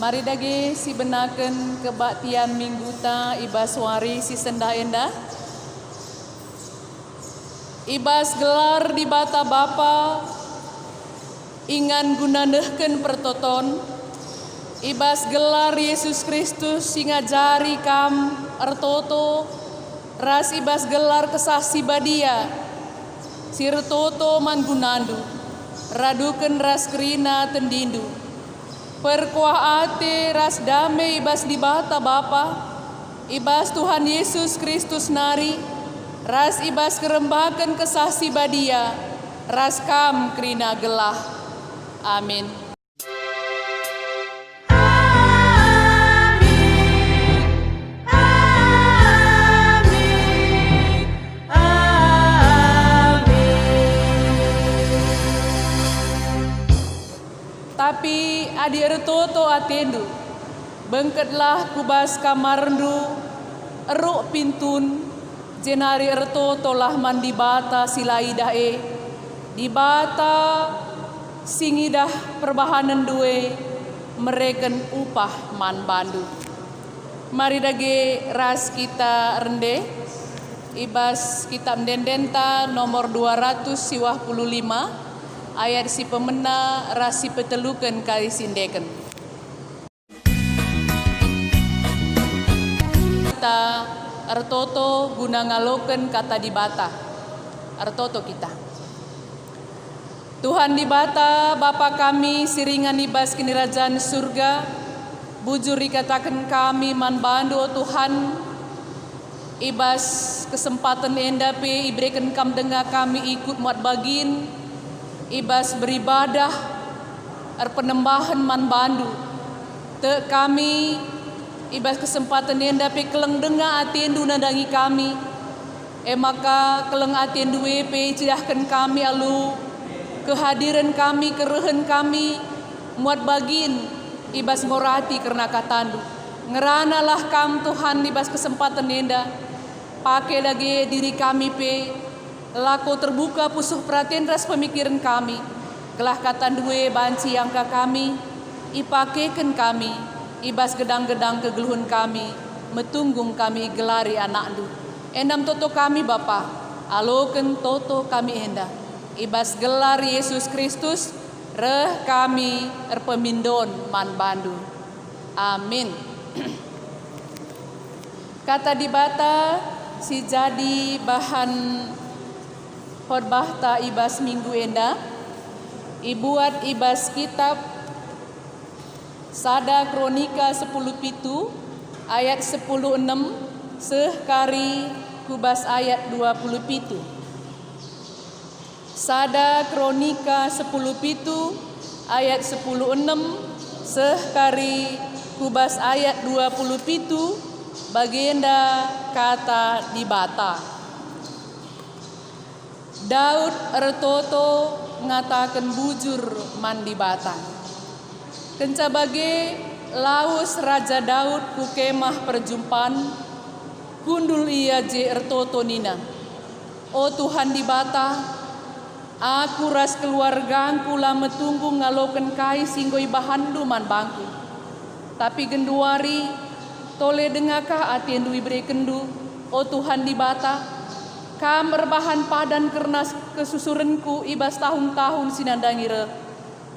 Mari dage si benaken kebaktian mingguta ibas wari si senda endah. Ibas gelar di bata bapa ingan gunanehken pertoton. Ibas gelar Yesus Kristus singajari kam ertoto ras ibas gelar kesasi badia sirtoto manggunandu raduken ras kerina tendindu perkuah ate ras damai ibas di bata bapa ibas Tuhan Yesus Kristus nari ras ibas kerembakan kesasi badia ras kam kerina gelah. Amin. Tapi adi ertoto atendu, bengketlah kubas kamarndu, eruk pintun, jenari ertoto lah mandi bata silai dae, di bata singidah perbahanan due, mereken upah man bandu. Mari dage ras kita rende, ibas kitab dendenta nomor 200 siwah 55. Ayat si pemena rasi petelukan kali sindeken. Kita artoto guna ngaloken kata di bata. Artoto kita. Tuhan di bata Bapa kami siringan ibas kinirajaan surga. Bujur dikatakan kami man bandu oh Tuhan. Ibas kesempatan endape ibrekan kam dengar kami ikut muat bagin. Ibas beribadah penembahan man bandu te kami ibas kesempatan yang dapat keleng dengar atiendu nadangi kami maka keleng atiendu pe cidahkan kami alu kehadiran kami kerehen kami muat bagin ibas ngorati karena katandu ngeranalah kam Tuhan ibas kesempatan enda pakai lagi diri kami pe lako terbuka pusuh perhatian ras pemikiran kami. Kelah katan due banci angka kami. Ipakekan kami. Ibas gedang-gedang kegeluhun kami. Metunggung kami gelari anak du. Endam toto kami Bapa. Aloken toto kami enda. Ibas gelar Yesus Kristus. Reh kami erpemindon man bandu. Amin. Kata di bata si jadi bahan khotbah ta ibas minggu enda ibuat ibas kitab Sada Kronika 10 pitu ayat 10:6 sekari kubas ayat 20 pitu. Sada Kronika 10 pitu ayat 10:6 sekari kubas ayat 20 pitu bagienda kata di bata. Daud ertoto ngatakan bujur mandi bata. Kenca bage laus Raja Daud ku kemah perjumpaan kundul ia je ertoto nina. O Tuhan di bata, aku ras keluargangku lah metunggu ngaloken kai singgoi bahandu man bangku. Tapi genduari tole dengakah atiendu ibre kendu. O Tuhan di bata, kam erbahan padan kernas kesusurenku ibas tahun-tahun sinandangire.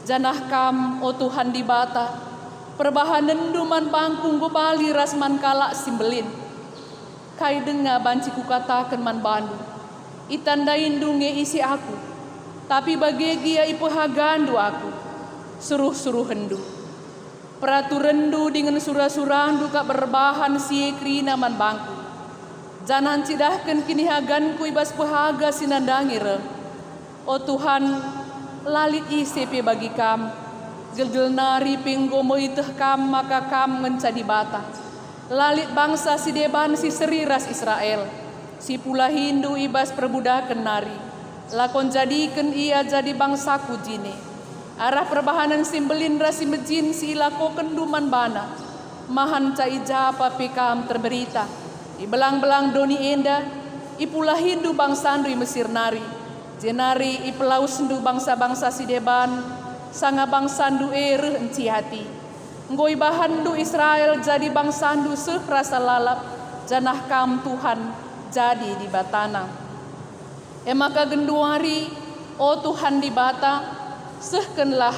Janah kam o Tuhan di bata. Perbahanan duman bangkung gobali ras man kalak simbelin. Kai denga banci ku katakan man bandu. Itandain dunge isi aku. Tapi bagegia ipehagandu aku. Suruh-suruh hendu. Peraturendu dengan surah-surandu kak berbahan si krina man bangku. Jangan cidahkan kini haganku ibas pehaga sinandangire. O Tuhan, lalit isepe bagi kam. Gelgel nari penggomo iteh kam maka kam mencadi bata. Lalit bangsa si deban si seriras Israel. Si pula Hindu ibas perbudakan nari. Lakon jadikan ia jadi bangsaku jine. Arah perbahanan simbelin rasi mejin si ilako kenduman bana. Mahan cai japa pekam terberita. Ibelang-belang doni enda, ipulah Hindu bangsandu i Mesir nari. Jenari ipelaus sendu bangsa-bangsa si deban, sanga bangsandu ereh enci hati. Ngoi bahandu Israel jadi bangsandu rasa lalap, janah kam Tuhan jadi di batana. Maka genduari, oh Tuhan di bata, sehkenlah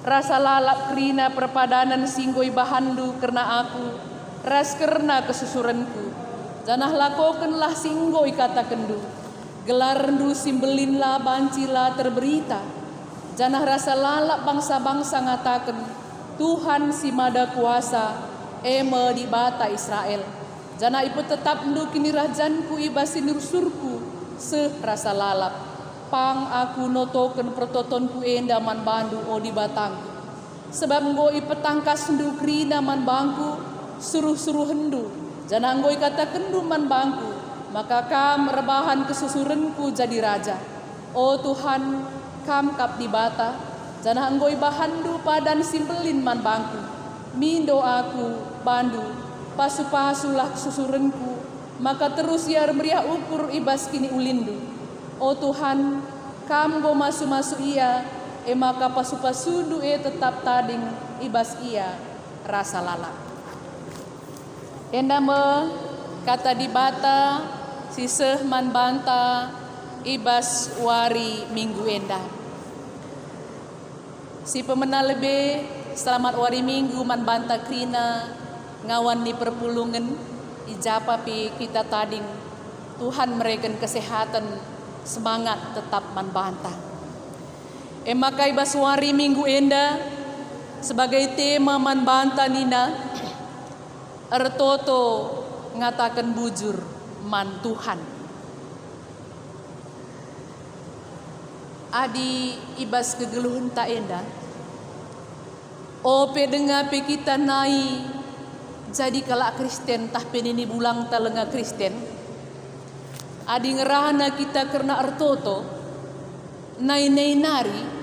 rasa lalap kerina perpadanan singgoi bahandu karena aku, ras karena kesusuranku. Janah lakokenlah singgoi kata kendu, gelarndu simbelinlah bancila terberita. Janah rasa lalap bangsa-bangsa ngataken, Tuhan si mada kuasa, eme di bata Israel. Jana ibu tetap ndu kini rajanku ibasi nursurku serasa lalap. Pang aku notoken pertotonku endaman bandu o di batangku. Sebab ngoi petangkas ndu krina man bangku suruh-suruh hendu. Jana ngoi kata kendu man bangku, maka kam rebahan kesusurenku jadi raja. O Tuhan, kam kap di bata. Janah anggoi bahandu padan simpelin man bangku. Mindo aku bandu pasu-pasulah susurenku. Maka terus ya meriah ukur ibas kini ulindu. O Tuhan, kam go masu-masu ia. Maka pasu-pasudu tetap tading ibas ia rasa lalap. Endame kata di bata siseh man banta ibas wari minggu endah. Si pemena lebe selamat wari minggu man banta krina ngawan di perpulungan ijapa pi kita tading Tuhan mereken kesehatan semangat tetap man banta. Maka ibas wari minggu enda sebagai tema man banta nina ertoto ngatakan bujur man Tuhan. Adi ibas kegeluhan tak enda. Ope dengar pe kita nai jadi kalak Kristen tah penini bulang talenga Kristen. Adi ngerahana kita karena ertoto nai nari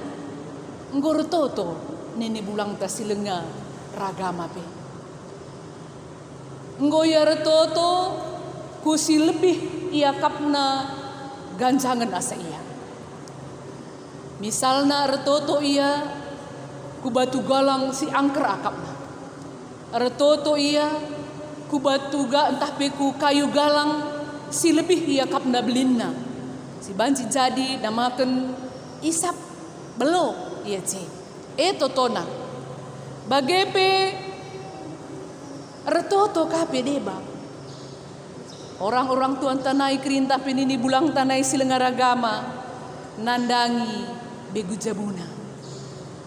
ngor toto nini bulang ta silenga ragama pe. Nggoya ertoto kusi lebih ia kapna ganjangan asa ia. Misalna ertoto ia ku batu galang si angker akapna. Ertoto ia ku batu entah peku kayu galang si lebih ia kapna belinna. Si banci jadi namaken isap belo ia ce. Totona. Bagepe ertoto kape deba. Orang-orang tuan tanai kerintah penini bulang tanai silengaragama nandangi begu jabuna.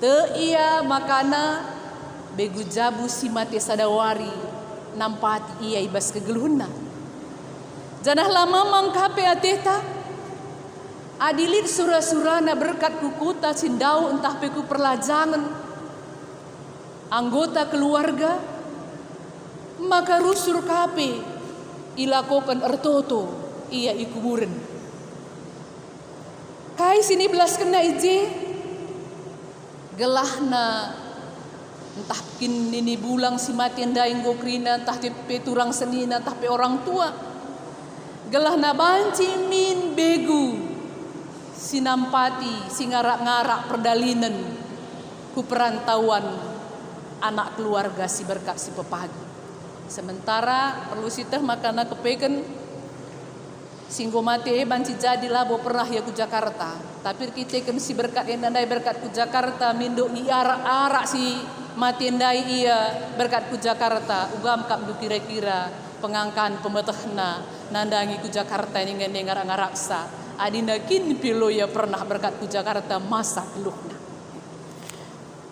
Te ia makana begu jabu si mati sadawari nampati ia ibas kegeluhna. Janah lama mangkape ateta adilit surah-surana berkat kukuta cindau entah peku perlajangan anggota keluarga maka rusur kape ilakokan ertoto ia ikuburen. Kai sini belas kena ije gelahna entah kin ini bulang si mati ndaing gokrina entah pe turang senina entah pe orang tua gelahna banci min begu sinampati singarak-ngarak perdalinan ku perantauan anak keluarga si berkat si pepagi. Sementara perlu siteh makana kepeken singgo mati banci jadi labo pernah ya ku Jakarta. Tapi kita kan si berkat endai berkat ku Jakarta mindo arak-arak si mati endai ia berkat ku Jakarta. Ugam kap du kira-kira pengangkan pemetehna nandangi ku Jakarta ini ngarak-ngaraksa. Adina kin pilo ya pernah berkat ku Jakarta masa geluhna.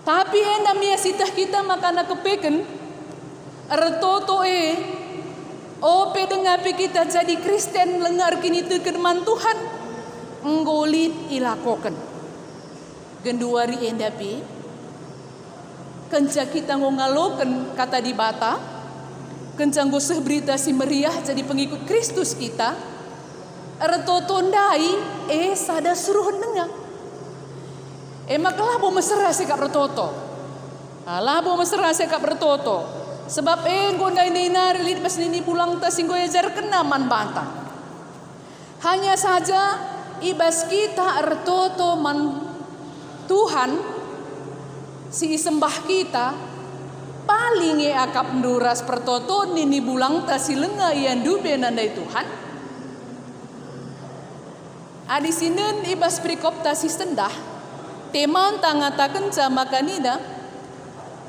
Tapi endam ya sitah kita makana kepeken ertoto ope dengar kita jadi Kristen lengar kini tu kedeman Tuhan nggolit ilakoken genduari endapi kenca kita ngaloken kata di bata kenca ngoseh berita si meriah jadi pengikut Kristus kita ertotondai sada suruh dengar maka labo mesra sekap ertoto labo mesra sekap ertoto. Sebab gondai nari lit pas nini pulang ta singgo ejar kena man bantang. Hanya saja ibas kita ertoto man Tuhan si sembah kita paling akap nduras pertoto nini bulang ta silenga ian dube nandai Tuhan. Adi sinen ibas prikop ta sistendah teman ta ngatakan sama kanida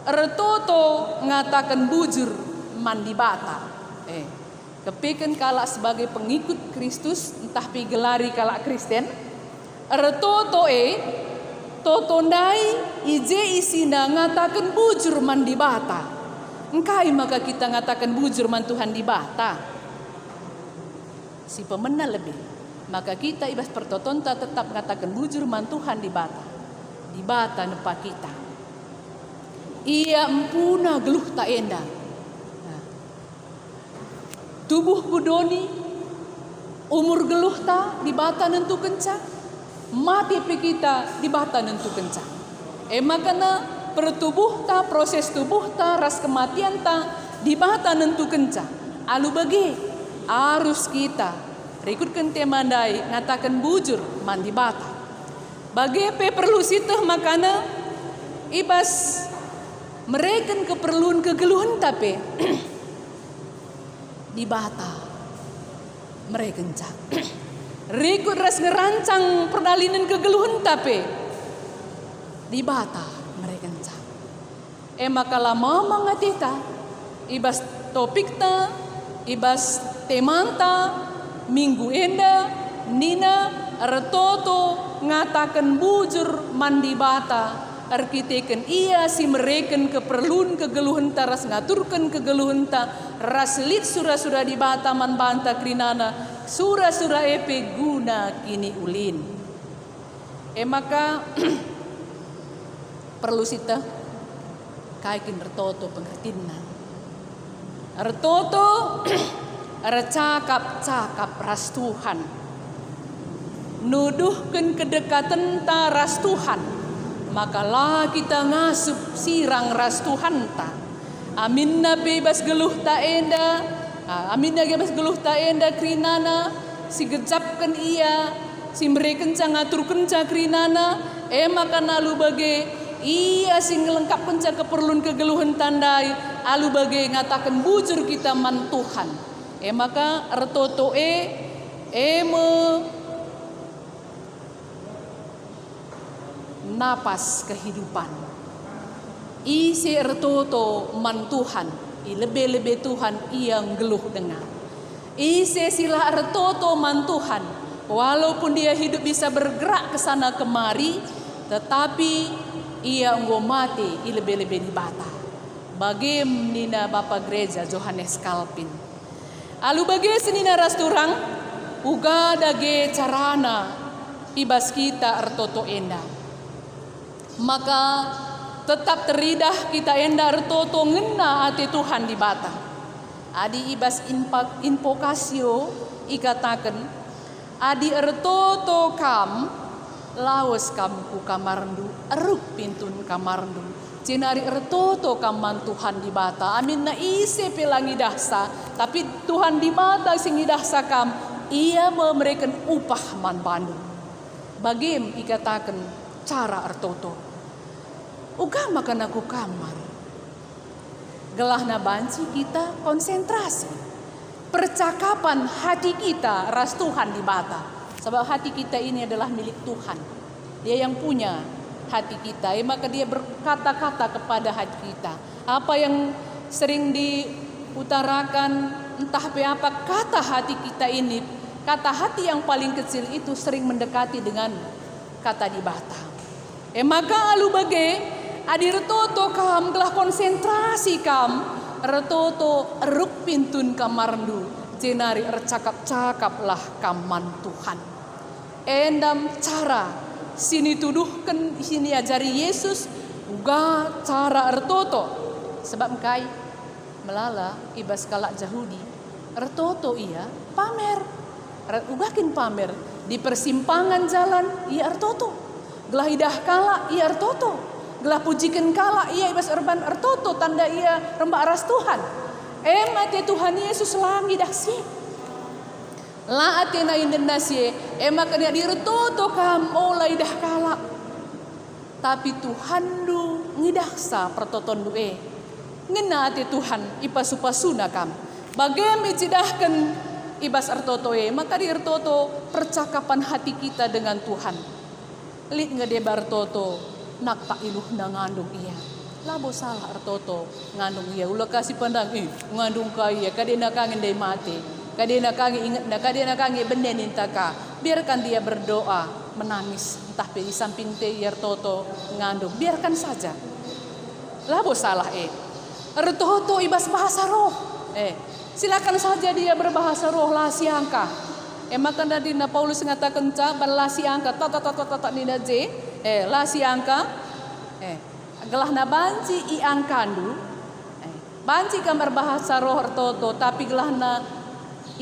ertoto ngatakan bujur mandi bata. Kepiken kalak sebagai pengikut Kristus entah pi gelari kalak Kristen ertoto totondai ije isina ngatakan bujur mandi bata. Engkai maka kita ngatakan bujur man Tuhan di bata. Si pemena lebih. Maka kita ibas pertotonta tetap ngatakan bujur man Tuhan di bata. Di bata nepa kita. Ia empuna geluh tak enda. Tubuh budoni umur geluh ta di bata nentu kencang. Mati pe kita di bata nentu kencang. Makana pertubuh ta proses tubuh ta ras kematian ta di bata nentu kencang. Alu bagi arus kita rikutkan temandai ngatakan bujur mandi bata. Bagi pe perlu siteh makana ibas mereken keperluan kegeluhan tapi di bata mereka kencang. Rikut ras ngerancang perdalinan kegeluhan tapi di bata mereka kencang. Maka lama mangatita ibas topik ta ibas temanta minggu enda nina ertoto ngatakan bujur mandi bata arkiteken ia si mereken keperluan kegeluhan ta ras ngaturkan kegeluhan ta ras lit surah-surah di bata man banta krinana surah-surah epe guna kini ulin. Maka perlu sita kaikin ertoto pengertinan. Ertoto cakap ras Tuhan. Nuduhkan kedekatan ta ras Tuhan. Makalah kita ngasup sirang ras Tuhan ta. Amin na bebas geluh ta enda. Amin na bebas geluh ta enda krinana. Si gejapkan ia. Si mereka ngatur kenca krinana. Maka nalu bage. Ia si ngelengkap kenca keperluan kegeluhan tandai. Alu bage ngatakan bujur kita man Tuhan. Maka ertoto napas kehidupan. Isi ertoto man Tuhan. Lebih-lebih Tuhan yang geluh dengar. Isi sila ertoto man Tuhan. Walaupun dia hidup bisa bergerak ke sana kemari. Tetapi ia enggo mati lebih-lebih di bata. Bagi nina Bapak Gereja Johannes Calvin. Alu bagi senina rasturang. Uga dage carana. Ibas kita ertoto enda. Maka tetap teridah kita enda ertoto ngena hati Tuhan di bata. Adi ibas invokasio ikatakan adi ertoto kam lawas kam ku kamarndu eruk pintun kamarndu cenari ertoto kaman Tuhan di bata. Amin na ise pelangi dahsa tapi Tuhan di bata singi dahsa kam ia memberikan upah man bandu. Bagim ikatakan cara ertoto. Uga makan aku kamar. Gelah na banci kita konsentrasi. Percakapan hati kita ras Tuhan di bata. Sebab hati kita ini adalah milik Tuhan. Dia yang punya hati kita. Maka dia berkata-kata kepada hati kita. Apa yang sering diutarakan entah apa kata hati kita ini. Kata hati yang paling kecil itu sering mendekati dengan kata di bata. Maka alu bage adi retoto kam gelah konsentrasi kam retoto eruk pintun kamarndu jenari ercakap-cakaplah kaman Tuhan. Endam cara sini tuduhkan sini ajari Yesus uga cara ertoto sebab kai melala ibas kalak Yahudi ertoto ia pamer ugakin pamer di persimpangan jalan ia ertoto gelah idah kala ia ertoto gelah pujikan kala ia ibas erban ertoto tanda ia rembak ras Tuhan. Mate Tuhan Yesus langi dahsi. La atena indenasi maka dia diretoto kam oleh idah kala. Tapi Tuhan du ngidahsa pertoton du ngena ati Tuhan ipasupasuna kam. Bagem ijidahkan ibas ertotoe, maka di ertoto percakapan hati kita dengan Tuhan. Lit ngedebar toto nak tak iluh na ngandung iya. Labo salah ertoto ngandung iya. Ulah kasih pandang ngandung kaya kadena kangen day mati. Kadena kangen ingat na kadena kangen benenin taka. Biarkan dia berdoa menangis entah di samping te ertoto ngandung. Biarkan saja. Labo salah ertoto ibas bahasa roh. Silakan saja dia berbahasa roh lah siangka. Maka tadi Paulus mengatakan lah siangka tata nina je lah siangka gelah na banci i angkandu banci gambar bahasa roh ertoto tapi gelah na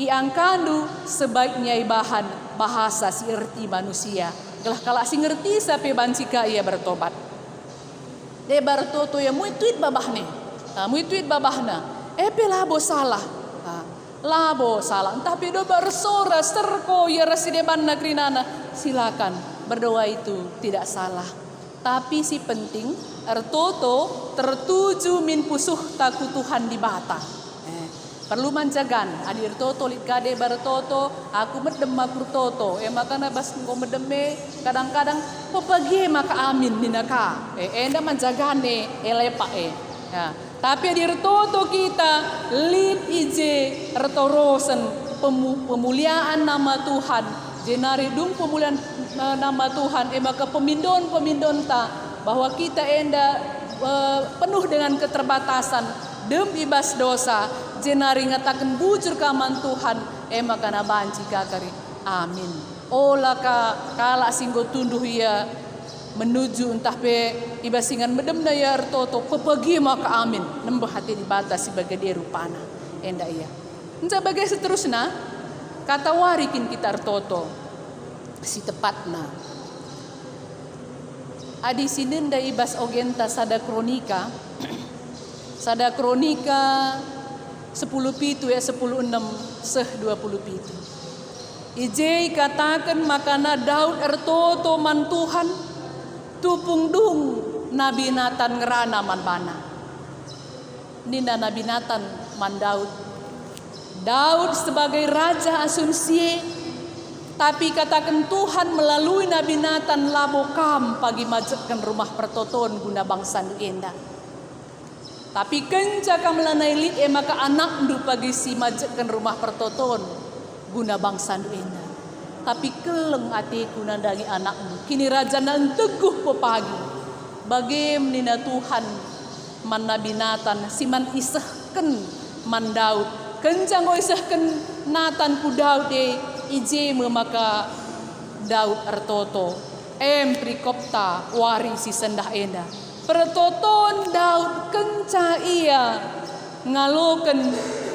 i angkandu sebaiknya bahan bahasa si erti manusia gelah kala si ngerti sampai banci ka ia bertobat. De bertoto ya muituit babahne muituit babahna pelabo salah labo salah entah pedo bersora serko ya rasideban nagrinana silakan berdoa itu tidak salah tapi si penting ertoto tertuju min pusuh taku Tuhan di bata perlu manjagan adi ertoto lit kade bertoto aku medem aku toto maka nabas ko medeme kadang-kadang pepagi maka amin ninaka enda manjagane lepa ya. Tapi di ertoto kita lid ije ertorosen pemuliaan nama Tuhan jenari dung pemuliaan nama Tuhan maka pemindon ta bahwa kita enda penuh dengan keterbatasan dem ibas dosa jenari ngatakan bujur kaman Tuhan maka na banci kakari amin ola kala singgo tunduh ia menuju entah pe ibasingan medem daya ertoto pepegi maka amin nembah hati dibatas sebagai dia rupana enda iya entah bagai seterusnya kata warikin kita ertoto si tepatna adi sinenda ibas ogenta sada kronika 10 pitu 10:6 seh 20 pitu ije katakan makana Daud ertoto man Tuhan tupung dung Nabi Nathan ngerana man bana. Nina Nabi Nathan man Daud sebagai raja Asunsie tapi katakan Tuhan melalui Nabi Nathan labokam pagi majekkan rumah pertoton guna bangsa enda. Tapi kenca kamelanai lit maka anak ndu pagi si majekkan rumah pertoton guna bangsa enda. Tapi keleng atiku nandangi anakmu kini raja nan teguh pepagi bagem nina Tuhan man Nabi Nathan siman isehken man Daud kencang go isehken Nathan ku Daud ije maka Daud ertoto prikopta wari si sendah enda pertoton Daud kenca ia ngaloken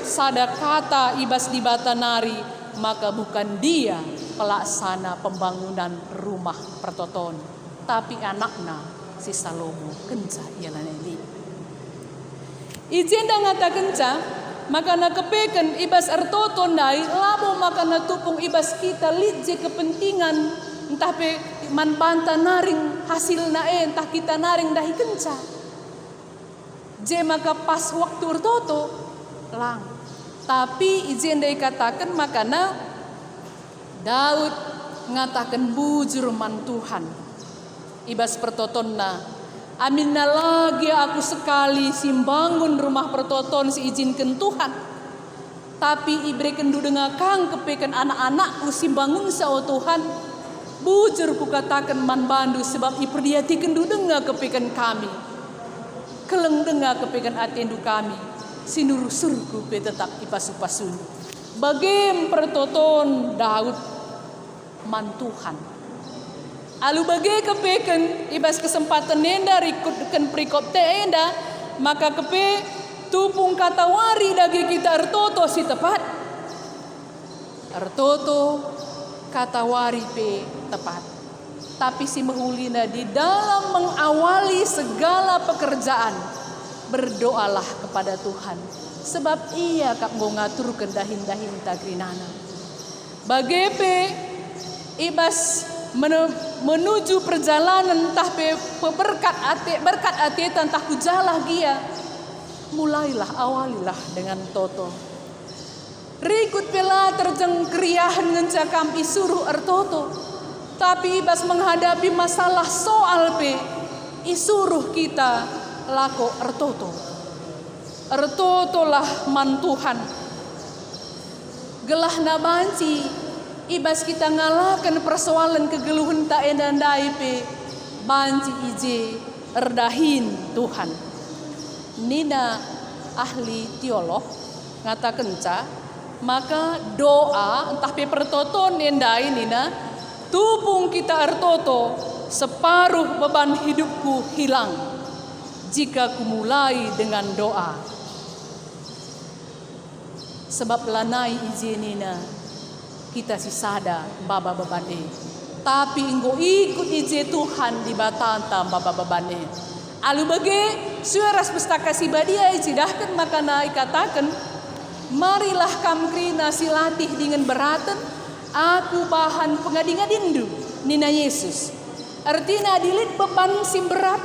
sada kata ibas di batanari maka bukan dia pelaksana pembangunan rumah pertoton tapi anakna si Salomo kenca ialah ini izin ngata kenca maka na kepeken ibas ertoto nai labo maka na tupung ibas kita lidje kepentingan entah pe man banta naring hasil nae entah kita naring dahi kenca je maka pas waktu ertoto lang tapi izin dai katakan maka na Daud ngatakan bujur man Tuhan ibas pertotonna aminna lagi aku sekali simbangun rumah pertoton si izinkan Tuhan tapi ibrekan du dengakang kepekan anak-anakku simbangun sao Tuhan bujur ku katakan man bandu sebab iperdiatikan du denga kepekan kami keleng denga kepekan atendu kami sinuru surku pe tetap ipasu-pasun bagem pertoton Daud man Tuhan alu bagai kepeken ibas kesempatan nenda rikutkan prikop te enda maka kepe tupung kata wari dagi kita ertoto si tepat ertoto kata wari pe tepat tapi si mehulina di dalam mengawali segala pekerjaan berdoalah kepada Tuhan sebab ia kap ngatur kendahin-dahin tagrinana bagepe ibas menuju perjalanan entah berkat ate tentah kujalah dia mulailah awalilah dengan toto. Rikut pela terjeng kriahan ngencakam isuruh ertoto. Tapi ibas menghadapi masalah soal pe isuruh kita lako ertoto. Ertoto lah mantuhan. Gelah na banci ibas kita ngalahkan persoalan kegeluhan tak endandai pe banci ije erdahin Tuhan. Nina ahli teolog ngatakan maka doa entah pe pertoton endai nina tupung kita ertoto separuh beban hidupku hilang jika kumulai dengan doa. Sebab lanai izinina kita si sada baba bebane. Tapi inggo ikut ije Tuhan di batanta baba bebane. Alu bage suaras pustaka si badia icidahkan maka naik katakan marilah kamkrina silatih dengan beratan aku bahan pengadingadindu nina Yesus. Artinya dilit beban sim berat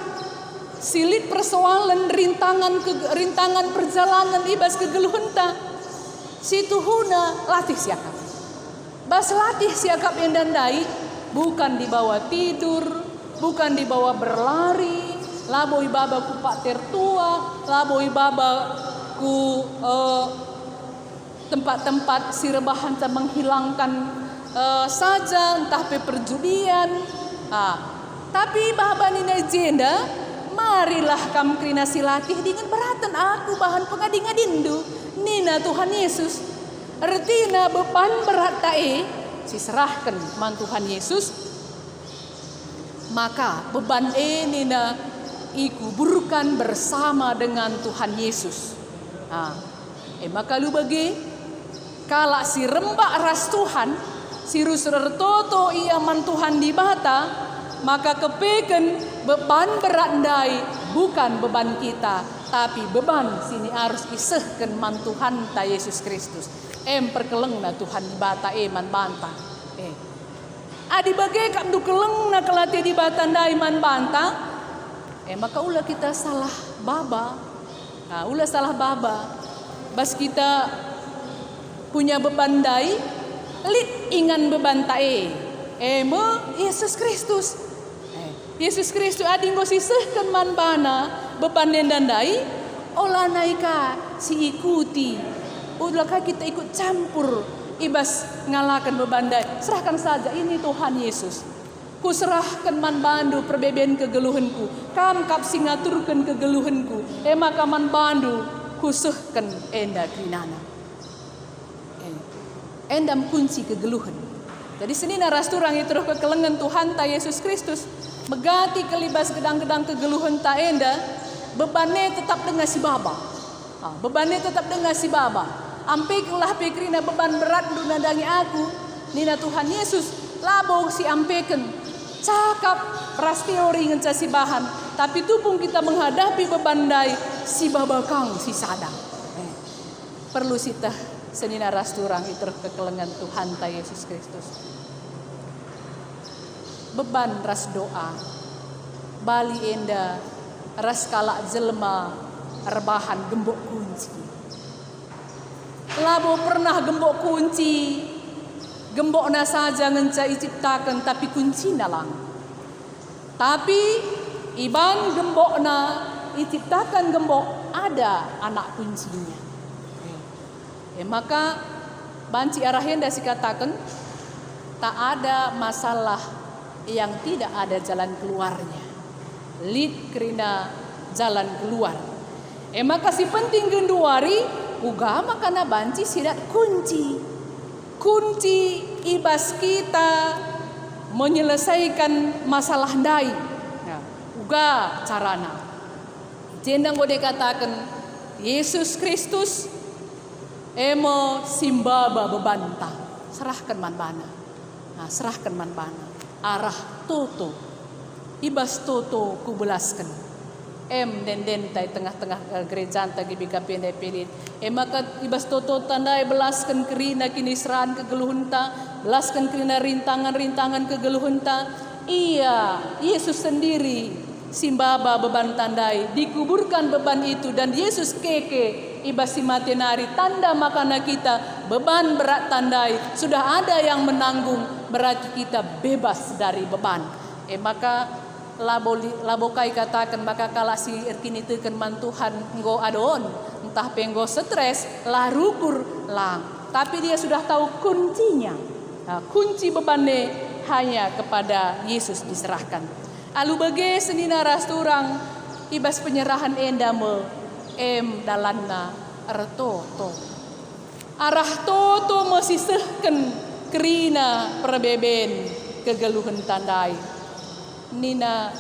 silit persoalan rintangan perjalanan ibas kegeluhenta. Situ huna latih siakap. Bas latih siakap yang dandai bukan dibawa tidur, bukan dibawa berlari, laboi baba ku pak tertua, laboi baba ku tempat-tempat si rebahan menghilangkan saja entah pe perjudian. Tapi baba nina jenda marilah kam krina silatih dengan beratan aku bahan pengadingadindu nina Tuhan Yesus. Artinya beban berat tae diserahkan man Tuhan Yesus. Maka beban nina ikuburkan bersama dengan Tuhan Yesus. Maka lu bagi kala si rembak ras Tuhan si rusur toto ia man Tuhan di bata maka kepeken beban berat ndai bukan beban kita tapi beban sini harus isehkan man Tuhan ta Yesus Kristus. Perkeleng na Tuhan di bata man banta. Adi bagai kam du keleng na kelati di bata ndai man banta. Maka ulah kita salah baba. Ulah salah baba. Bas kita punya beban ndai lit ingan beban tae. Yesus Kristus. Yesus Kristus adinggo sisehkan man bana beban nendandai olah naika si ikuti udahkah kita ikut campur ibas ngalahkan beban dai serahkan saja ini Tuhan Yesus ku serahkan man bandu perbeben kegeluhanku kam kap singaturkan kegeluhanku maka man bandu kusehkan enda krinana endam kunci kegeluhan. Jadi sini naras turang itu kekelengan Tuhan ta Yesus Kristus megati kelibas gedang-gedang kegeluhan ta enda bebannya tetap dengan si baba. Bebannya tetap dengan si baba. Ampekelah pikrina beban berat nadangi aku nina Tuhan Yesus labo si ampeken cakap ras teori ngenca si bahan tapi tupung kita menghadapi beban dai si babakang si sadang. Perlu sita senina ras turang itu kekelengan Tuhan ta Yesus Kristus. Beban ras doa bali enda ras kalak jelma rebahan gembok kunci. Labo pernah gembok kunci gembokna saja ngenca iciptakan tapi kunci nalang. Tapi iban gembokna iciptakan gembok ada anak kuncinya. Maka banci arahenda si katakan tak ada masalah yang tidak ada jalan keluarnya. Lid kerina jalan keluar. Maka si penting genduari ugama kana banci sidat kunci. Kunci ibas kita menyelesaikan masalah dai. Uga carana. Jendang gode katakan Yesus Kristus simbaba bebanta. Serahkan man bana. Serahkan man bana. Arah toto ibas toto kubelaskan den tai tengah-tengah gereja tagi bika pendai pelit maka ibas toto tandai belaskan kerina kini seran kegeluhunta belaskan kerina rintangan kegeluhunta iya Yesus sendiri simbaba beban tandai, dikuburkan beban itu, dan Yesus keke ibas si matenari tanda makana kita beban berat tandai, sudah ada yang menanggung, berarti kita bebas dari beban. Maka labokai katakan maka kala si erkini teken man Tuhan nggo adon, entah penggo stres lah rukur lang, tapi dia sudah tahu kuncinya. Nah, kunci bebannya hanya kepada Yesus diserahkan. Alu bage senina rasturang ibas penyerahan endame dalanna ertoto. Arah toto mesisehken kerina perbeben kegeluhan tandai. Nina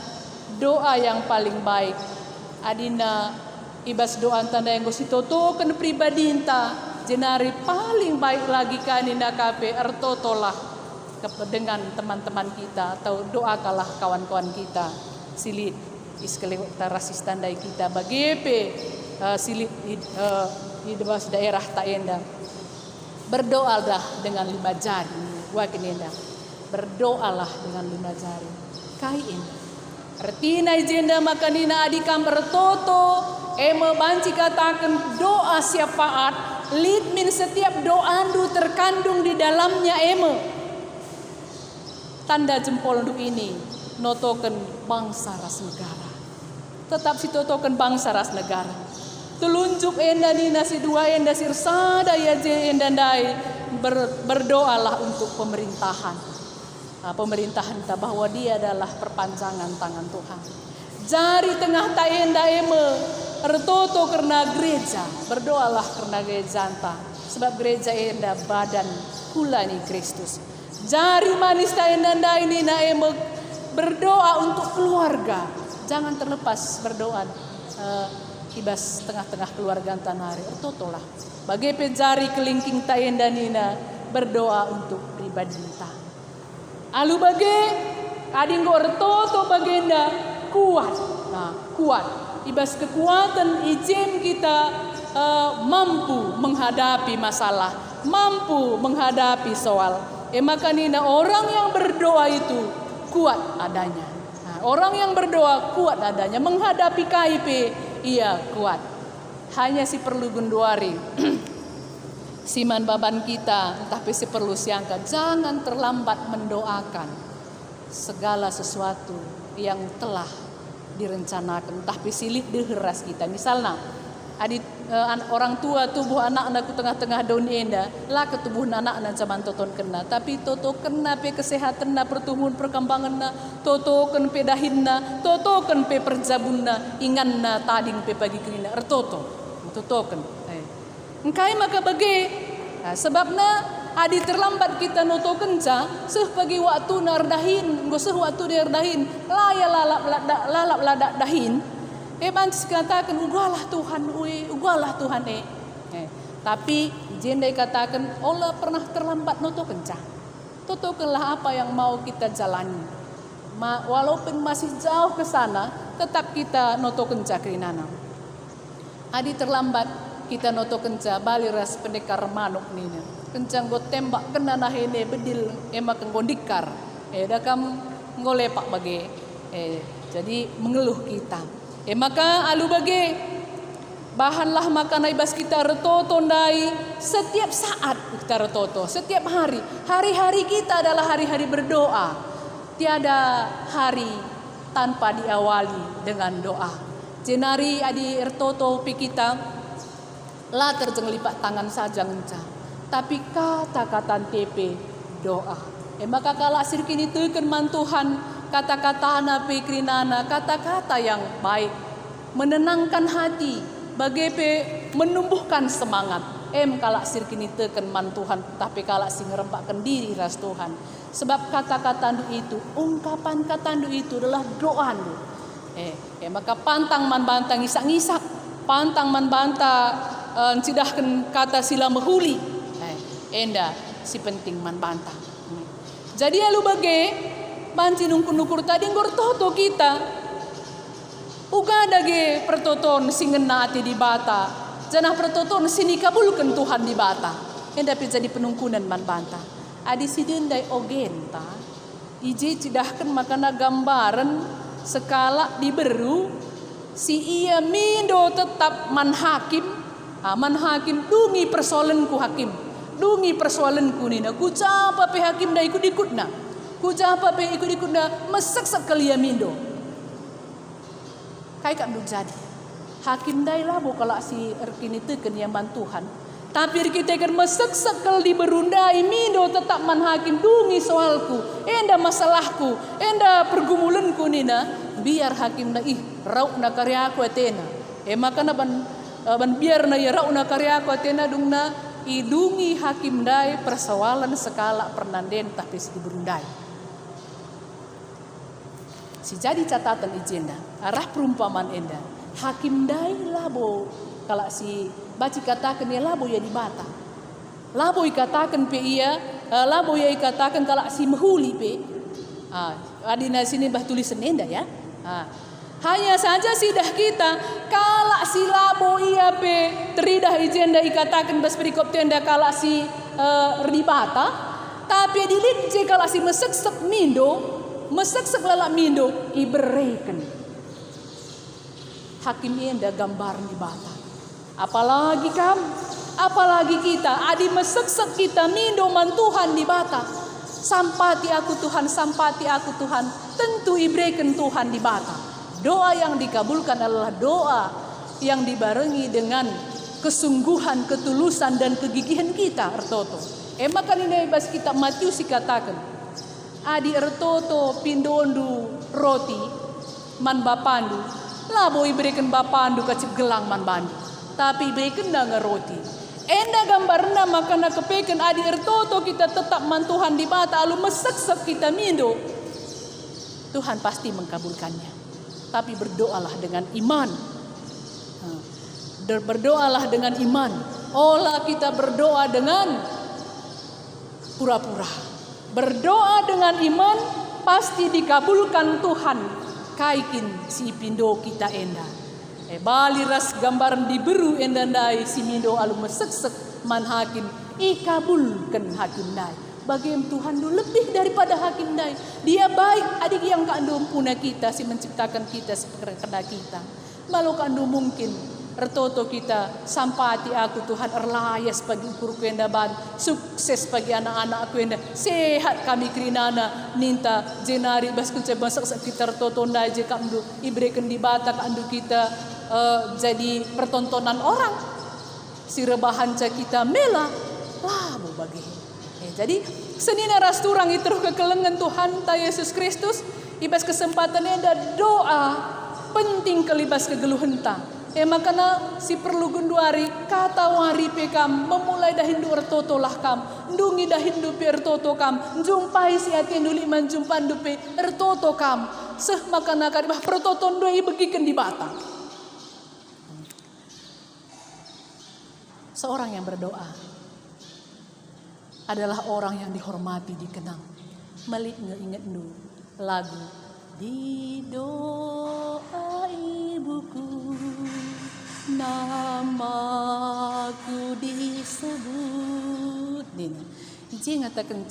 doa yang paling baik adina ibas doa tanda yang gosi toto ken pribadinta jenari paling baik lagi kanina kape ertotolah dengan teman-teman kita atau doakalah kawan-kawan kita silit iskele tarasis tandai kita bagepe silit di daerah taenda berdoalah dengan 5 jari wakinenda berdoalah dengan 5 jari kain artina jenda makanina adikam bertoto banci katakan doa syafaat lidmin setiap doandu terkandung di dalamnya tanda jempol du ini notoken bangsa ras negara, tetap si totoken bangsa ras negara telunjuk enda nina si dua enda sirsada ya je enda dai berdoalah untuk pemerintahan pemerintahan kita bahwa dia adalah perpanjangan tangan Tuhan. Jari tengah ta enda ertoto karena gereja, berdoalah karena gereja anta, sebab gereja enda badan kula ni Kristus. Jari manis ta enda ini na berdoa untuk keluarga, jangan terlepas berdoa ibas tengah-tengah keluarga tanari ertoto lah. Bagai jari kelingking ta enda nina berdoa untuk pribadi ta. Alu bage adinggo ertoto bagenda kuat, nah kuat. Ibas kekuatan ijem kita mampu menghadapi masalah, mampu menghadapi soal. Maka nina orang yang berdoa itu kuat adanya. Nah, orang yang berdoa kuat adanya menghadapi KIP, iya kuat. Hanya si perlu gunduari. Siman baban kita, tapi si perlu siangkan. Jangan terlambat mendoakan segala sesuatu yang telah direncanakan, tapi silih deheras kita. Misalnya orang tua tubuh anak-anak tengah-tengah daun enda lah ketubuh anak-anak zaman toton kena, tapi toto kena pe kesehatan na pertumbuhan perkembangan na toto ken pe dahinna toto ken pe perjabunna ingan na tading pe pagi kerina ertoto ken engkai maka bage sebabna adi terlambat kita noto kenca seh pagi waktu nardahin go seh waktu derdahin laya lalap ladak dahin bancis katakan ugalah Tuhan ugalah Tuhan tapi jendai katakan Allah pernah terlambat noto kenca totokanlah apa yang mau kita jalani walaupun masih jauh ke sana tetap kita noto kenca kerinana adi terlambat kita noto kenca baliras pendekar manuk nina kencang go tembak kena nahene bedil emak nggondikar dakam ngolepak bage jadi mengeluh kita maka alu bage bahanlah makan ibas kita retoto ndai setiap saat kita retoto setiap hari kita adalah hari-hari berdoa, tiada hari tanpa diawali dengan doa. Jenari adi retoto pi kita lah terjeng lipat tangan saja ngenca, tapi kata-kata TP doa. Maka kala sirkini teukeun man Tuhan kata-kata na pikrinana kata-kata yang baik menenangkan hati bagepe menumbuhkan semangat kala sirkini teukeun man Tuhan tapi kala sing ngerempakkeun diri ras Tuhan sebab kata-kata itu ungkapan kata itu adalah doa maka pantang man bantang ngisak-ngisak pantang man banta cidahkeun kata sila mehuli enda si penting man bantang jadi alu bage banci nungkur tadi ngortoto kita uga dage pertoton singena ati di bata janah pertoton sini kabulkeun Tuhan di bata enda pe jadi penungkunan man banta adi sidendai ogenta ije cidahkeun makana gambaran sekala diberu si ia mindo tetap manhakim dungi persoalanku hakim, dungi persoalanku nina ku capa pe hakim da ikut na ku capa pe ikut na mesek kalia mindo kai kam duk jadi hakim dai lah bokala si erkini teken yang bantuhan tapi kita kan mesek kal di berundai mindo tetap manhakim dungi soalku enda masalahku enda pergumulanku nina biar hakim na rauk na karyaku atena makana ban biar na ya rauk na karyaku atena dungna idungi hakim dai persoalan sekala pernanden tapi di berundai si jadi catatan ijenda arah perumpamaan enda hakim dai labo kalau si baci katakan ya labo ya di bata labo ikatakan pe iya labo ya ikatakan kalau si mahuli pe adina sini bah tulisan enda ya hanya saja sidah kita kalau si labo iya pe teridah ijenda ikatakan bas perikop tenda kalau si di bata tapi dilince kalau si mesek lala mindo ibereken hakim enda gambar di bata apalagi kita adi mesek kita mindo mantuhan di bata sampati aku Tuhan tentu ibreken Tuhan di bata doa yang dikabulkan adalah doa yang dibarengi dengan kesungguhan, ketulusan dan kegigihan kita ertoto makan ini bas kita Matius katakan adi ertoto pindondu roti man bapandu labo iberikan bapandu kacip gelang man bandu tapi berikan da roti enda gambarna makana kepeken adi ertoto kita tetap mantuhan di bata alu mesek kita mindo Tuhan pasti mengkabulkannya tapi berdoalah dengan iman olah kita berdoa dengan pura-pura berdoa dengan iman pasti dikabulkan Tuhan kaikin si pindo kita enda bali ras gambaran diberu enda dai si mindo alu mesek man hakim ikabulkan hakim dai bagaimana Tuhan du lebih daripada hakim dai dia baik adik yang kandu puna kita si menciptakan kita seperti kita malu kandu mungkin ertoto kita sampati aku Tuhan erlayas bagi ukur kuenda ban sukses bagi anak-anak kuenda sehat kami krinana ninta jenari bas kunce basak kita ertoto ndai je kamdu ibreken di bata kandu kita jadi pertontonan orang si rebahan ca kita mela lah mau bagi jadi senina rasturang itu kekelengan Tuhan ta Yesus Kristus ibas kesempatannya ada doa penting kelibas kegeluhan ta makana si perlu gunduari kata wari pekam memulai dahindu ertoto lah kam ndungi dahindu pe ertoto kam jumpai si ati nduli manjumpan dupe ertoto kam seh makana kadibah pertoton doi begiken di bata seorang yang berdoa adalah orang yang dihormati dikenang malik ngeinget nu lagu di doa ibuku namaku disebut din iji ngatakan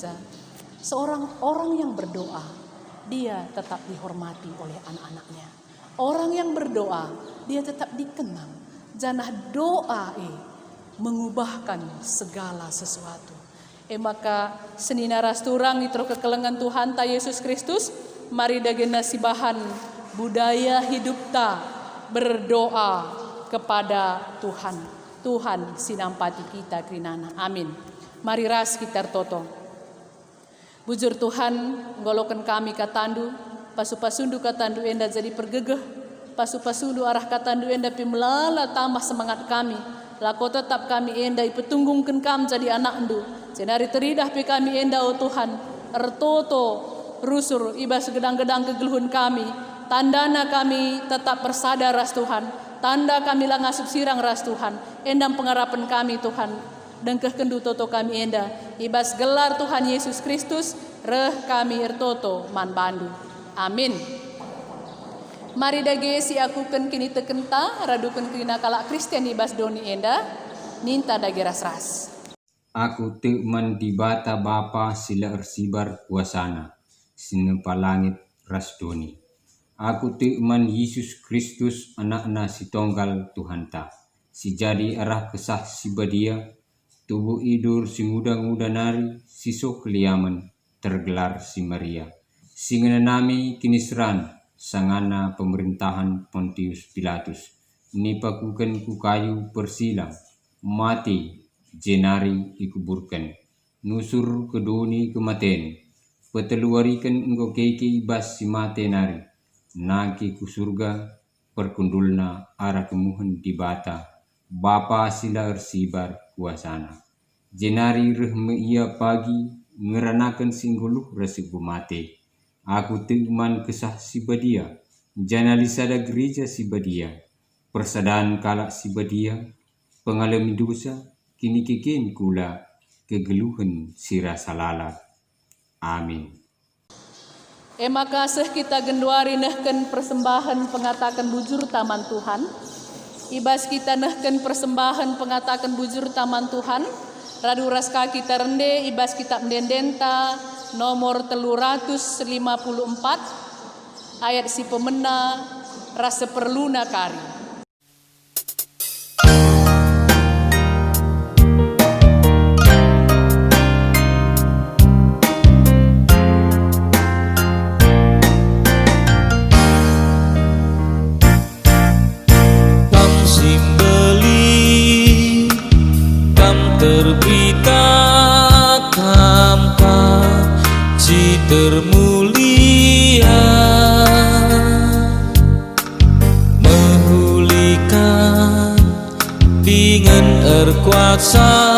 seorang orang yang berdoa dia tetap dihormati oleh anak-anaknya orang yang berdoa dia tetap dikenang janah doa mengubahkan segala sesuatu maka senina rasturang itro kekelengan Tuhan ta Yesus Kristus mari dagena sibahan budaya hidup ta berdoa kepada Tuhan sinampati kita krinana amin mari ras kita toto bujur Tuhan ngolokan kami katandu pasu-pasundu katandu enda jadi pergegeh pasu-pasundu arah katandu enda pimelala tambah semangat kami lako tetap kami enda ipetunggungkan kami jadi anak endu jenari teridah pi kami enda oh Tuhan ertoto rusur ibas gedang-gedang kegeluhun kami tandana kami tetap bersadar ras Tuhan tanda kami lah ngasup sirang ras Tuhan endam pengharapan kami Tuhan dengkeh kendu toto kami enda ibas gelar Tuhan Yesus Kristus reh kami ertoto man bandu amin mari dage si aku ken kini tekenta radukan kina kala Kristen ibas doni enda ninta dage ras aku teman di bata bapa sila ersibar kuasana sinepa langit ras doni Aku teman Yesus Kristus anak-anak si tonggal Tuhan ta. Si jadi arah kesah si badia, tubuh idur si muda-muda nari, si sok liaman tergelar si Maria. Si ngenanami kinisran, sangana pemerintahan Pontius Pilatus. Nipakukan ku kayu persilang, mati jenari ikuburkan. Nusur keduni kematen, peteluarikan engkau keiki ibas si mate nari. Nagi ku surga, perkundulna arah kemuhen di bata, Bapa sila ersibar kuasana. Jenari rehme ia pagi, ngeranakan singguluh resibu mate. Aku teman kesah si badia, janali sada gereja si badia, persadaan kalak si badia, pengalami dosa, kini kikin kula, kegeluhan sira salala. Amin. Ema kasih kita genduari nehken persembahan pengatakan bujur taman Tuhan. Ibas kita nehken persembahan pengatakan bujur taman Tuhan. Radu raska kita rende ibas kita mendendenta nomor 354 ayat si pemena rasa perluna kari. Termulia memulihkan dengan erkuasa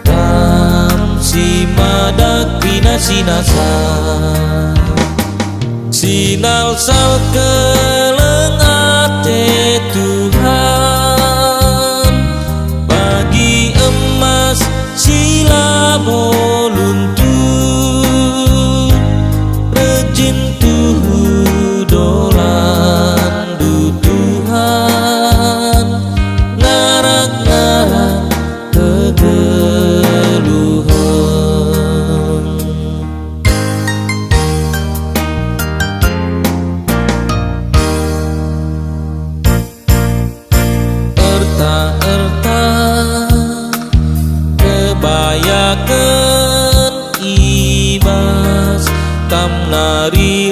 tam si madak pina sinasa sinal sal kelengate Tuhan bagi emas sila boluntu dolan du Tuhan ngarak-ngarak kegeluhan erta-erta kebayakan ibas tam nari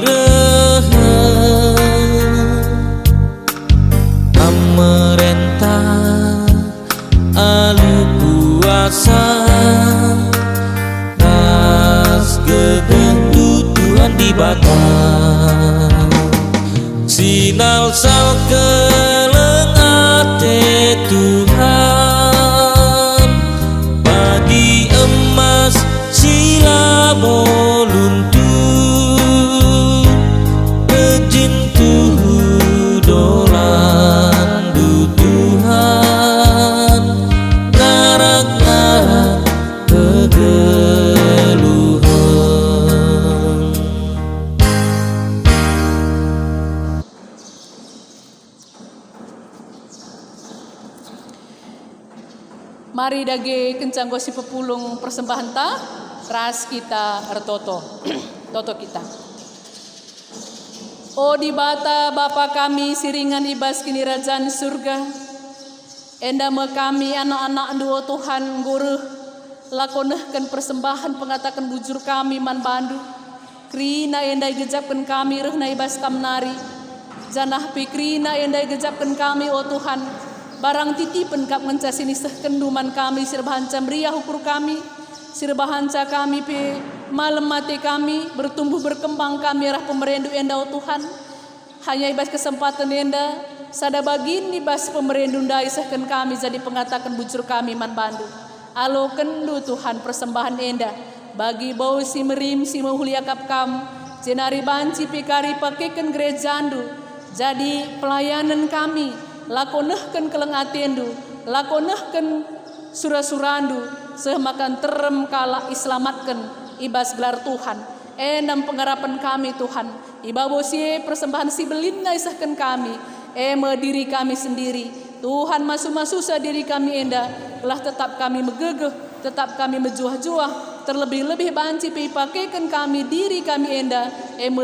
pemerintah alu kuasa ras gegendu Tuhan di bata sinal sal kelengate Tuhan bagi emas sila boluntu dolan du Tuhan ngarak-ngarak kegeluhan. Mari dage kencang gosi pepulung persembahan ta ras kita ertoto toto kita. O di bata Bapa kami siringan ibas kini kerajaan surga. Enda me kami anak-anak duo Tuhan guru lakonehkan persembahan pengatakan bujur kami man bandu. Krina enda gejapkan kami rehna ibas kamnari. Janah pikrina enda gejapkan kami o Tuhan. Barang titipen kap mencasini sehkenduman kami sirbahanca meriah ukur kami. Sirbahanca kami pe malam mati kami bertumbuh berkembang kami arah pemerendu enda oh Tuhan hanya ibas kesempatan enda sada bagin ibas pemerendu ndai sahkan kami jadi pengatakan bujur kami man bandu alo kendu Tuhan persembahan enda bagi bau si merim si mulia kap kam jenari banci pikari pakaikan gerejandu jadi pelayanan kami lakonehkan kelengatendu lakonehkan surah-surandu semakan terem kala islamatkan ibas gelar Tuhan, enam pengharapan kami Tuhan, ibabosie persembahan si belinna isahkan kami, diri kami sendiri, Tuhan masu-masusa diri kami enda, telah tetap kami megegeh, tetap kami mejuah-juah, terlebih-lebih banci pipakaikan kami diri kami enda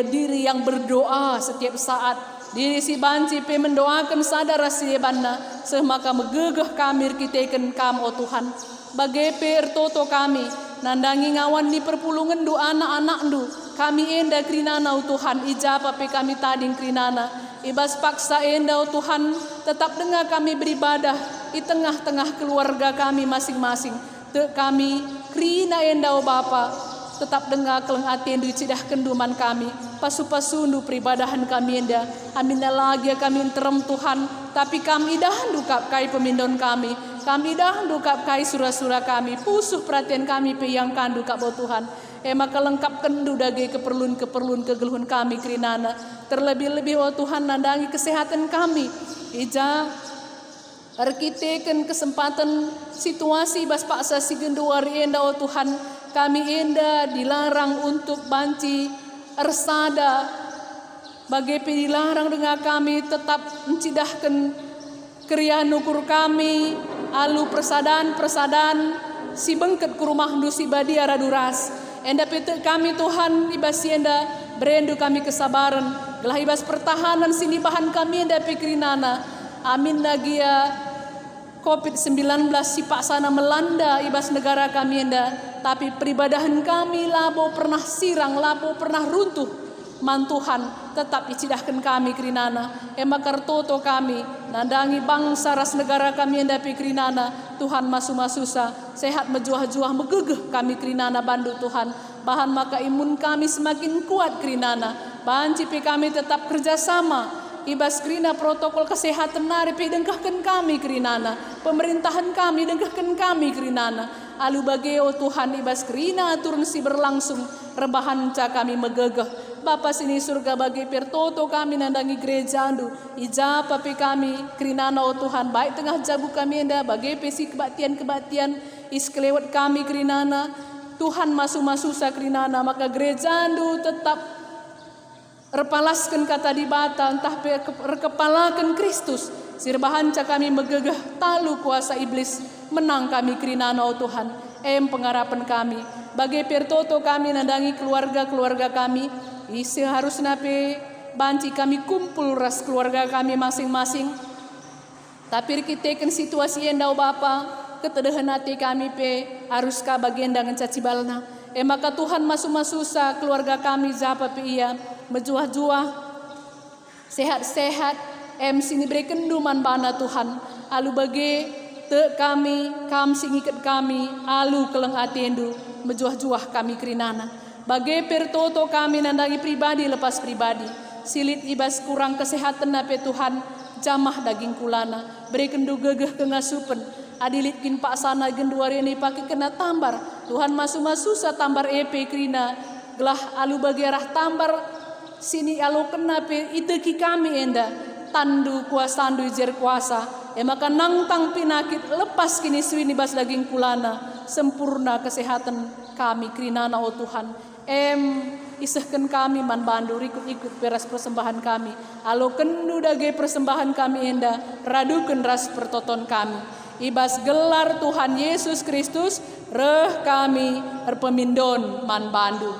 diri yang berdoa setiap saat. Diri si banci pe mendoakan sadara si banna semaka megegeh kami kitaken kam o Tuhan. Bagai per toto kami nandangi ngawan di perpulungan du anak-anak du kami enda krinana o Tuhan ijapa pe kami tading krinana ibas paksa enda o Tuhan tetap dengar kami beribadah di tengah-tengah keluarga kami masing-masing. Te kami krina enda o Bapa tetap dengar keleng atendu cidah kenduman kami pasu-pasundu peribadahan kami enda amina lagi kami terem Tuhan tapi kami dah dukap kai pemindon kami dah dukap kai surah-surah kami pusuh perhatian kami peyangkan dukap o Tuhan maka lengkap kendu dagi keperluan kegeluhan kami krinana terlebih-lebih o Tuhan nandangi kesehatan kami ija arkiteken kesempatan situasi bas paksa si genduari enda o Tuhan kami enda dilarang untuk banci ersada bagai dilarang dengan kami tetap mencidahkan krian ukur kami alu persadaan si bengket ke rumah du si badia raduras enda pete kami Tuhan ibas enda berendu kami kesabaran gelah ibas pertahanan sini bahan kami enda pikrinana amin nagia COVID-19 si paksana melanda ibas negara kami enda tapi peribadahan kami labo pernah sirang labo pernah runtuh mantuhan tetap icidahkan kami krinana emakar toto kami nandangi bangsa ras negara kami enda pikrinana Tuhan masu-masusa sehat mejuah-juah megegeh kami krinana bandu Tuhan bahan maka imun kami semakin kuat krinana banci kami tetap kerjasama ibas krina protokol kesehatan nari dengkahkan kami krinana pemerintahan kami dengkahkan kami krinana alu bageo Tuhan ibas krina turun si berlangsung rebahan ca kami megegeh Bapa sini surga bagi pertoto kami nandangi gereja andu ijapa pe kami krinana o Tuhan baik tengah jabu kami enda bagi pesi kebaktian iskelewat kami krinana Tuhan masu-masusa krinana maka gereja andu tetap repalaskan kata di bata entah rekepalakan Kristus sirbahanca kami megegeh talu kuasa iblis menang kami krinana o Tuhan pengharapan kami bagai pertoto kami nandangi keluarga kami seharusnya pe banci kami kumpul ras keluarga kami masing-masing tapi kitaken situasi endau Bapa ketedehan hati kami pe haruskah bagian dengan cacibalna maka Tuhan masu-masusa keluarga kami zapa pe iya mejuah-juah sehat-sehat sini berikan duman bana Tuhan alu bagi te kami kam singikat kami alu keleng atendu mejuah-juah kami krinana bagai pertoto kami nandangi pribadi lepas pribadi silit ibas kurang kesehatan nape Tuhan jamah daging kulana berikan du gegeh kengasupen adilitkin paksana genduari ini pakai kena tambar Tuhan masu-masusa tambar krina gelah alu bagi arah tambar sini alu kena pe iteki kami enda tandu kuasandu jer kuasa maka nangtang pinakit lepas kini swini bas daging kulana sempurna kesehatan kami krinana o Tuhan isahkan kami man bandu ikut beras persembahan kami alo kendu dage persembahan kami enda radukan ras pertoton kami ibas gelar Tuhan Yesus Kristus reh kami erpemindon man bandu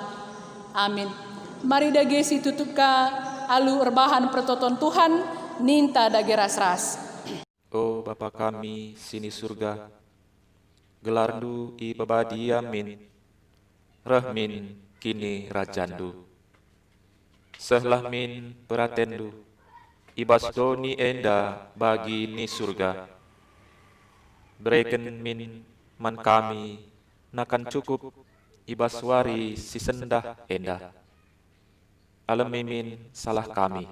amin. Mari dage si tutupka alu erbahan pertoton Tuhan ninta dage ras-ras. O Bapa kami sini surga gelardu i babadi amin rahmin kini rajandu sehlah min peratendu ibas doni enda bagi ni surga berikan min man kami nakan cukup ibas wari si sendah enda alami min salah kami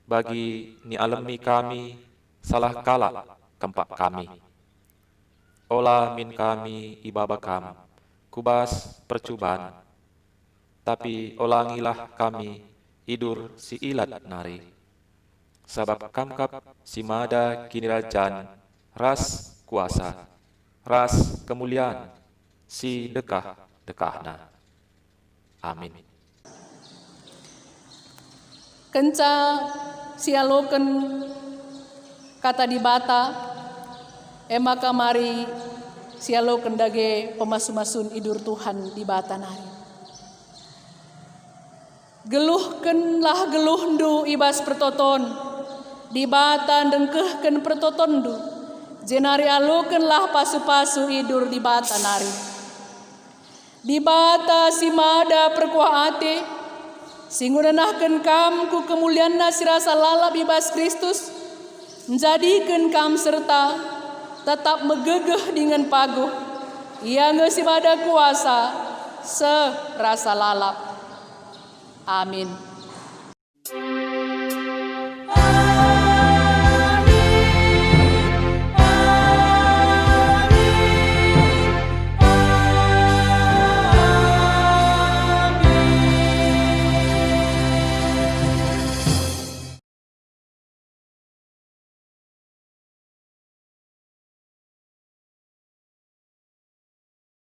bagi ni alami kami salah kala kempak kami olah min kami ibaba kam kubas percubaan tapi olangilah kami idur si ilat nari sabab kamkap si mada kini rajan ras kuasa ras kemuliaan si dekahna amin. Kenca sialoken kata di bata maka mari sialo kendage pemasu-masun idur Tuhan di batanari. Geluhkenlah geluhndu ibas pertoton, di batan dengkehken pertotondu, jenari alukenlah pasu-pasu idur di batanari. Di bata simada perkuahate, singunanahken kam ku kemulianna sirasa lalap ibas Kristus, menjadikan kam serta tetap megegeh dengan paguh, ia ngesimada kuasa serasa lalap. Amin.